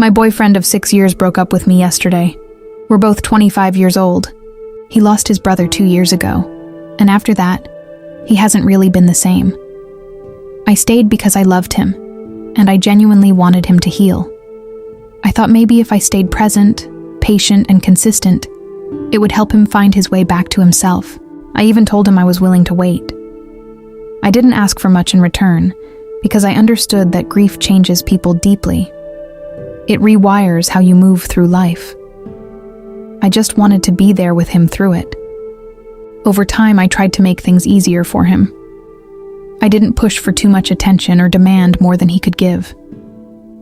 My boyfriend of 6 years broke up with me yesterday. We're both 25 years old. He lost his brother 2 years ago, and after that, he hasn't really been the same. I stayed because I loved him, and I genuinely wanted him to heal. I thought maybe if I stayed present, patient, and consistent, it would help him find his way back to himself. I even told him I was willing to wait. I didn't ask for much in return, because I understood that grief changes people deeply. It rewires how you move through life. I just wanted to be there with him through it. Over time, I tried to make things easier for him. I didn't push for too much attention or demand more than he could give.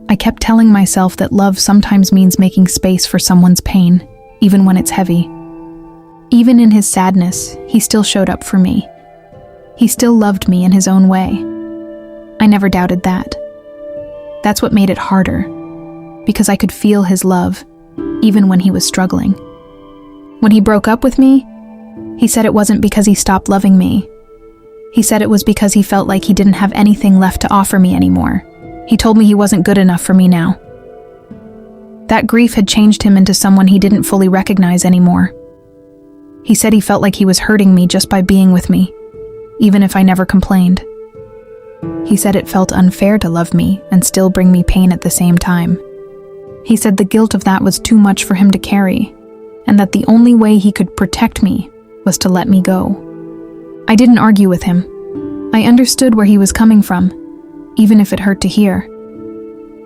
I kept telling myself that love sometimes means making space for someone's pain, even when it's heavy. Even in his sadness, he still showed up for me. He still loved me in his own way. I never doubted that. That's what made it harder, because I could feel his love, even when he was struggling. When he broke up with me, he said it wasn't because he stopped loving me. He said it was because he felt like he didn't have anything left to offer me anymore. He told me he wasn't good enough for me now. That grief had changed him into someone he didn't fully recognize anymore. He said he felt like he was hurting me just by being with me, even if I never complained. He said it felt unfair to love me and still bring me pain at the same time. He said the guilt of that was too much for him to carry, and that the only way he could protect me was to let me go. I didn't argue with him. I understood where he was coming from, even if it hurt to hear.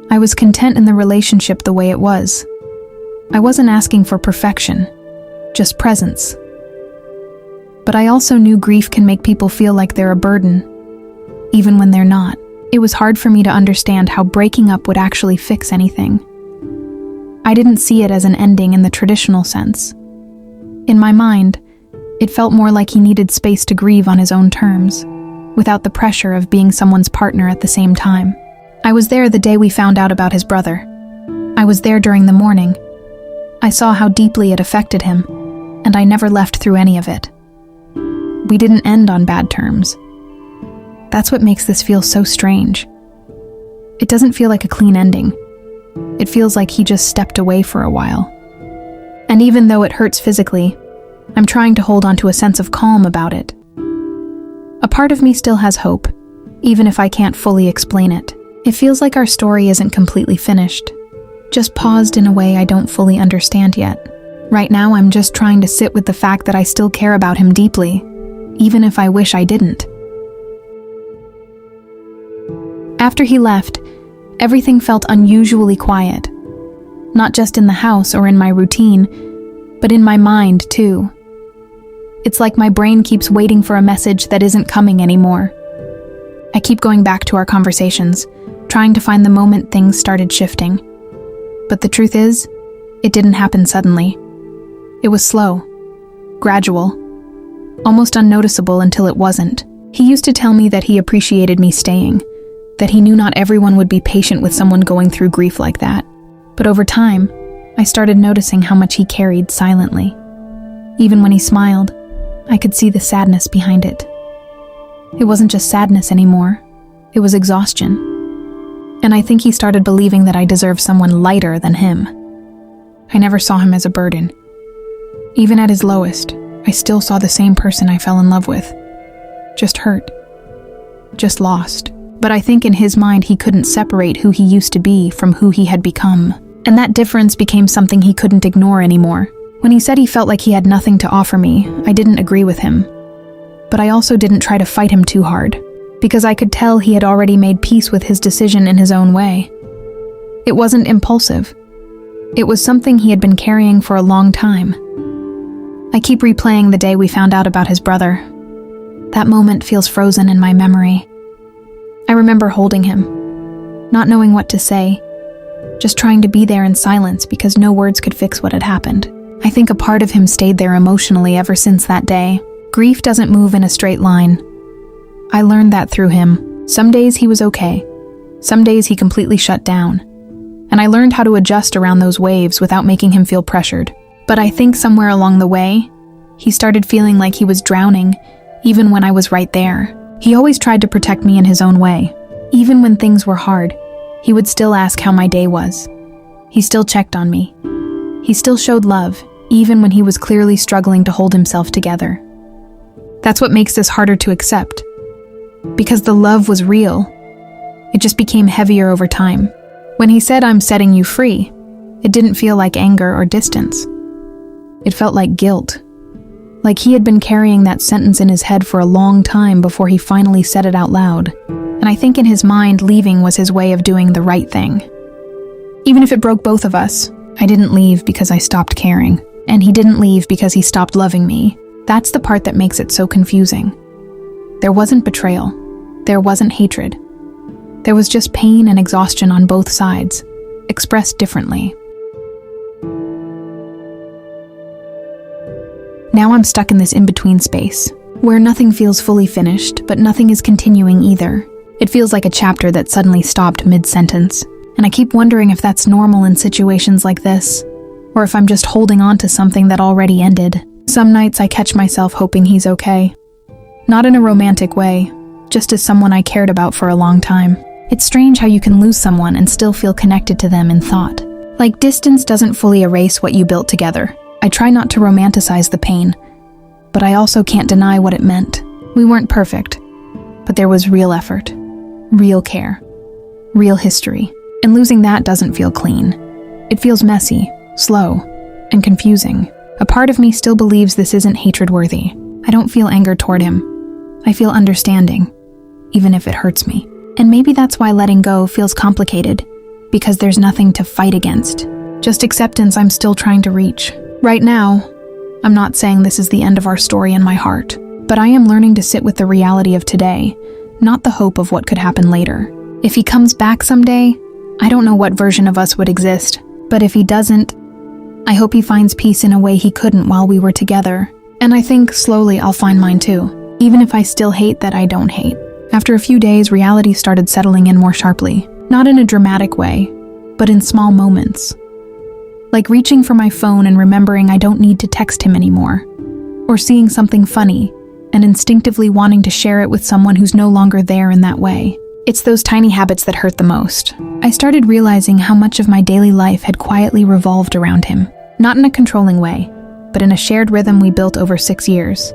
I was content in the relationship the way it was. I wasn't asking for perfection, just presence. But I also knew grief can make people feel like they're a burden, even when they're not. It was hard for me to understand how breaking up would actually fix anything. I didn't see it as an ending in the traditional sense. In my mind, it felt more like he needed space to grieve on his own terms, without the pressure of being someone's partner at the same time. I was there the day we found out about his brother. I was there during the mourning. I saw how deeply it affected him, and I never left through any of it. We didn't end on bad terms. That's what makes this feel so strange. It doesn't feel like a clean ending. It feels like he just stepped away for a while. And even though it hurts physically, I'm trying to hold on to a sense of calm about it. A part of me still has hope, even if I can't fully explain it. It feels like our story isn't completely finished, just paused in a way I don't fully understand yet. Right now, I'm just trying to sit with the fact that I still care about him deeply, even if I wish I didn't. After he left, everything felt unusually quiet. Not just in the house or in my routine, but in my mind too. It's like my brain keeps waiting for a message that isn't coming anymore. I keep going back to our conversations, trying to find the moment things started shifting. But the truth is, it didn't happen suddenly. It was slow, gradual, almost unnoticeable until it wasn't. He used to tell me that he appreciated me staying, that he knew not everyone would be patient with someone going through grief like that. But over time, I started noticing how much he carried silently. Even when he smiled, I could see the sadness behind it. It wasn't just sadness anymore, it was exhaustion. And I think he started believing that I deserved someone lighter than him. I never saw him as a burden. Even at his lowest, I still saw the same person I fell in love with. Just hurt. Just lost. But I think in his mind he couldn't separate who he used to be from who he had become. And that difference became something he couldn't ignore anymore. When he said he felt like he had nothing to offer me, I didn't agree with him. But I also didn't try to fight him too hard, because I could tell he had already made peace with his decision in his own way. It wasn't impulsive. It was something he had been carrying for a long time. I keep replaying the day we found out about his brother. That moment feels frozen in my memory. I remember holding him, not knowing what to say, just trying to be there in silence because no words could fix what had happened. I think a part of him stayed there emotionally ever since that day. Grief doesn't move in a straight line. I learned that through him. Some days he was okay. Some days he completely shut down. And I learned how to adjust around those waves without making him feel pressured. But I think somewhere along the way, he started feeling like he was drowning, even when I was right there. He always tried to protect me in his own way. Even when things were hard, he would still ask how my day was. He still checked on me. He still showed love, even when he was clearly struggling to hold himself together. That's what makes this harder to accept. Because the love was real, it just became heavier over time. When he said, "I'm setting you free," it didn't feel like anger or distance. It felt like guilt. Like he had been carrying that sentence in his head for a long time before he finally said it out loud. And I think in his mind, leaving was his way of doing the right thing. Even if it broke both of us, I didn't leave because I stopped caring. And he didn't leave because he stopped loving me. That's the part that makes it so confusing. There wasn't betrayal. There wasn't hatred. There was just pain and exhaustion on both sides, expressed differently. Now I'm stuck in this in-between space, where nothing feels fully finished, but nothing is continuing either. It feels like a chapter that suddenly stopped mid-sentence, and I keep wondering if that's normal in situations like this, or if I'm just holding on to something that already ended. Some nights I catch myself hoping he's okay. Not in a romantic way, just as someone I cared about for a long time. It's strange how you can lose someone and still feel connected to them in thought. Like distance doesn't fully erase what you built together. I try not to romanticize the pain, but I also can't deny what it meant. We weren't perfect, but there was real effort, real care, real history. And losing that doesn't feel clean. It feels messy, slow, and confusing. A part of me still believes this isn't hatred-worthy. I don't feel anger toward him. I feel understanding, even if it hurts me. And maybe that's why letting go feels complicated, because there's nothing to fight against. Just acceptance I'm still trying to reach. Right now, I'm not saying this is the end of our story in my heart, but I am learning to sit with the reality of today, not the hope of what could happen later. If he comes back someday, I don't know what version of us would exist, but if he doesn't, I hope he finds peace in a way he couldn't while we were together. And I think slowly I'll find mine too, even if I still hate that I don't hate. After a few days, reality started settling in more sharply, not in a dramatic way, but in small moments. Like reaching for my phone and remembering I don't need to text him anymore, or seeing something funny and instinctively wanting to share it with someone who's no longer there in that way. It's those tiny habits that hurt the most. I started realizing how much of my daily life had quietly revolved around him, not in a controlling way, but in a shared rhythm we built over 6 years.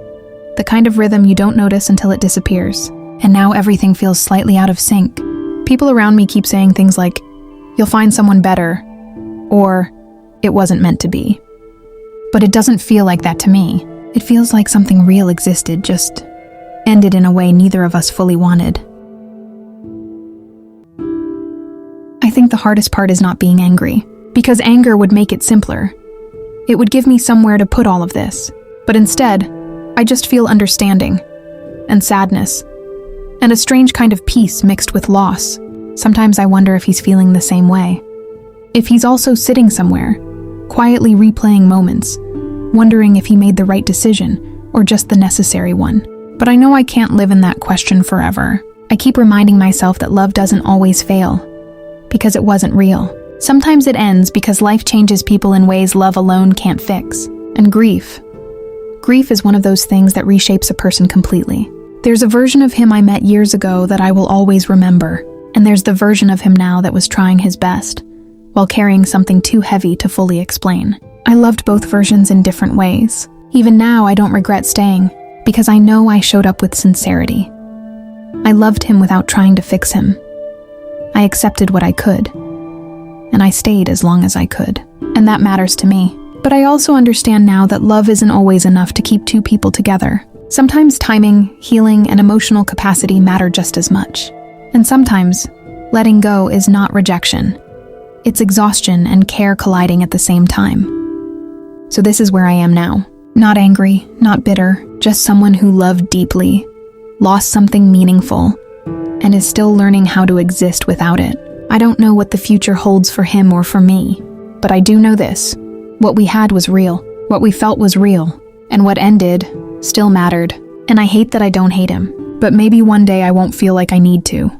The kind of rhythm you don't notice until it disappears. And now everything feels slightly out of sync. People around me keep saying things like, "You'll find someone better," or "It wasn't meant to be." But it doesn't feel like that to me. It feels like something real existed, just ended in a way neither of us fully wanted. I think the hardest part is not being angry, because anger would make it simpler. It would give me somewhere to put all of this. But instead, I just feel understanding and sadness, and a strange kind of peace mixed with loss. Sometimes I wonder if he's feeling the same way. If he's also sitting somewhere, quietly replaying moments, wondering if he made the right decision or just the necessary one. But I know I can't live in that question forever. I keep reminding myself that love doesn't always fail, because it wasn't real. Sometimes it ends because life changes people in ways love alone can't fix. And grief is one of those things that reshapes a person completely. There's a version of him I met years ago that I will always remember, and there's the version of him now that was trying his best, while carrying something too heavy to fully explain. I loved both versions in different ways. Even now, I don't regret staying, because I know I showed up with sincerity. I loved him without trying to fix him. I accepted what I could, and I stayed as long as I could, and that matters to me. But I also understand now that love isn't always enough to keep two people together. Sometimes timing, healing, and emotional capacity matter just as much. And sometimes, letting go is not rejection. It's exhaustion and care colliding at the same time. So this is where I am now. Not angry, not bitter, just someone who loved deeply, lost something meaningful, and is still learning how to exist without it. I don't know what the future holds for him or for me, but I do know this. What we had was real, what we felt was real, and what ended still mattered. And I hate that I don't hate him, but maybe one day I won't feel like I need to.